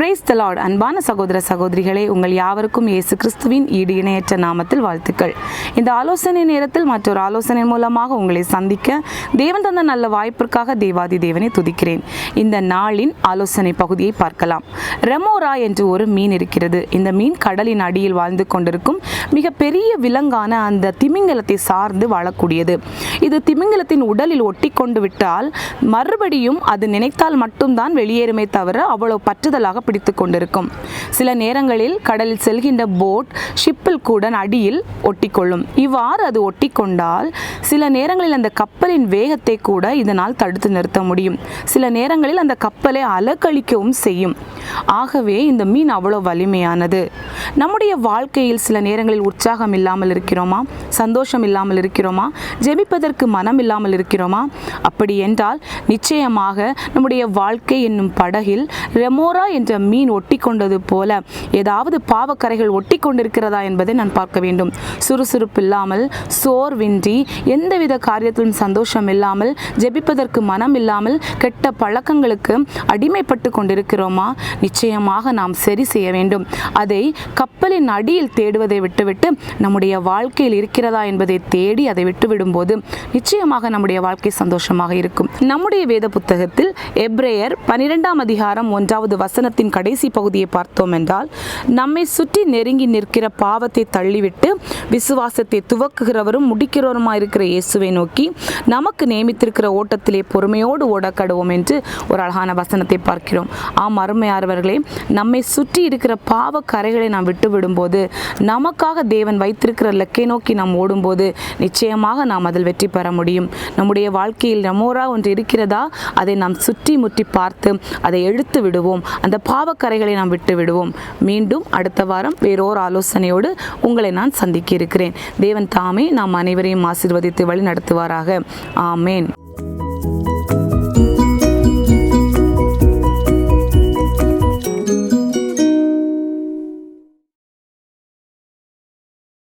Praise the Lord. அன்பான சகோதர சகோதரிகளே, உங்கள் யாவருக்கும் இயேசு கிறிஸ்துவின் ஈடு இணையற்ற நாமத்தில் வாழ்த்துக்கள். இந்த ஆலோசனை நேரத்தில் மற்றொரு ஆலோசனை மூலமாக உங்களை சந்திக்க தேவன் தந்த நல்ல வாய்ப்பிற்காக தேவாதி தேவனை துதிக்கிறேன். இந்த நாளின் ஆலோசனை பகுதியை பார்க்கலாம். ரெமோரா என்று ஒரு மீன் இருக்கிறது. இந்த மீன் கடலின் அடியில் வாழ்ந்து கொண்டிருக்கும் மிக பெரிய விலங்கான அந்த திமிங்கலத்தை சார்ந்து வாழக்கூடியது. இது திமிங்கலத்தின் உடலில் ஒட்டி கொண்டு விட்டால் மறுபடியும் அது நினைத்தால் மட்டும்தான் வெளியேறுமே தவிர அவ்வளவு பற்றுதலாக பிடித்து கொண்டிருக்கும். சில நேரங்களில் கடலில் செல்கின்ற போட் ஷிப்பில் கூட அடியில் ஒட்டிக்கொள்ளும். இவ்வாறு அது ஒட்டிக்கொண்டால் சில நேரங்களில் அந்த கப்பலின் வேகத்தை கூட இதனால் தடுத்து நிறுத்த முடியும். சில நேரங்களில் அந்த கப்பலை அலக்களிக்கவும் செய்யும். ஆகவே இந்த மீன் அவ்வளவு வலிமையானது. நம்முடைய வாழ்க்கையில் சில நேரங்களில் உற்சாகம் இல்லாமல் இருக்கிறோமா? சந்தோஷம் இல்லாமல் இருக்கிறோமா? ஜெபிப்பதற்கு மனம் இல்லாமல் இருக்கிறோமா? அப்படி என்றால் நிச்சயமாக நம்முடைய வாழ்க்கை என்னும் படகில் ரெமோரா என்ற மீன் ஒட்டி கொண்டது போல ஏதாவது பாவக்கரைகள் ஒட்டி கொண்டிருக்கிறதா என்பதை நான் பார்க்க வேண்டும். சுறுசுறுப்பு இல்லாமல், சோர்வின்றி, எந்தவித காரியத்திலும் சந்தோஷம் இல்லாமல், ஜெபிப்பதற்கு மனம் இல்லாமல், கெட்ட பழக்கங்களுக்கு அடிமைப்பட்டு கொண்டிருக்கிறோமா? நிச்சயமாக நாம் சரி செய்ய வேண்டும். அதை கப்பலின் அடியில் தேடுவதை விட்டுவிட்டு நம்முடைய வாழ்க்கையில் இருக்கிறதா என்பதை தேடி அதை விட்டுவிடும்போது நிச்சயமாக நம்முடைய வாழ்க்கை சந்தோஷமாக இருக்கும். நம்முடைய வேத புத்தகத்தில் எபிரேயர் 12ஆம் அதிகாரம் 1வது வசனத்தின் கடைசி பகுதியை பார்த்தோம் என்றால், நம்மை சுற்றி நெருங்கி நிற்கிற பாவத்தை தள்ளிவிட்டு விசுவாசத்தை துவக்குகிறவரும் முடிக்கிறவருமாய் இருக்கிற இயேசுவை நோக்கி நமக்கு நியமித்திருக்கிற ஓட்டத்திலே பொறுமையோடு ஓடக்கடுவோம் என்று ஒரு அழகான வசனத்தை பார்க்கிறோம். ஆம் அருமையானவர்களே, நம்மை சுற்றி இருக்கிற பாவ கரைகளை நாம் விட்டு விடும்போது, நமக்காக தேவன் வைத்திருக்கிற இலக்கை நோக்கி நாம் ஓடும்போது நிச்சயமாக நாம் அதில் வெற்றி பெற முடியும். நம்முடைய வாழ்க்கையில் ரெமோரா ஒன்று இருக்கிறதா? அதை நாம் சுற்றி முற்றி பார்த்து அதை எடுத்து விடுவோம். அந்த பாவக்கரைகளை நாம் விட்டு விடுவோம். மீண்டும் அடுத்த வாரம் வேறொரு ஆலோசனையோடு உங்களை நான் சந்திக்க இருக்கிறேன். தேவன் தாமே நாம் அனைவரையும் ஆசீர்வதித்து வழி நடத்துவாராக. ஆமேன்.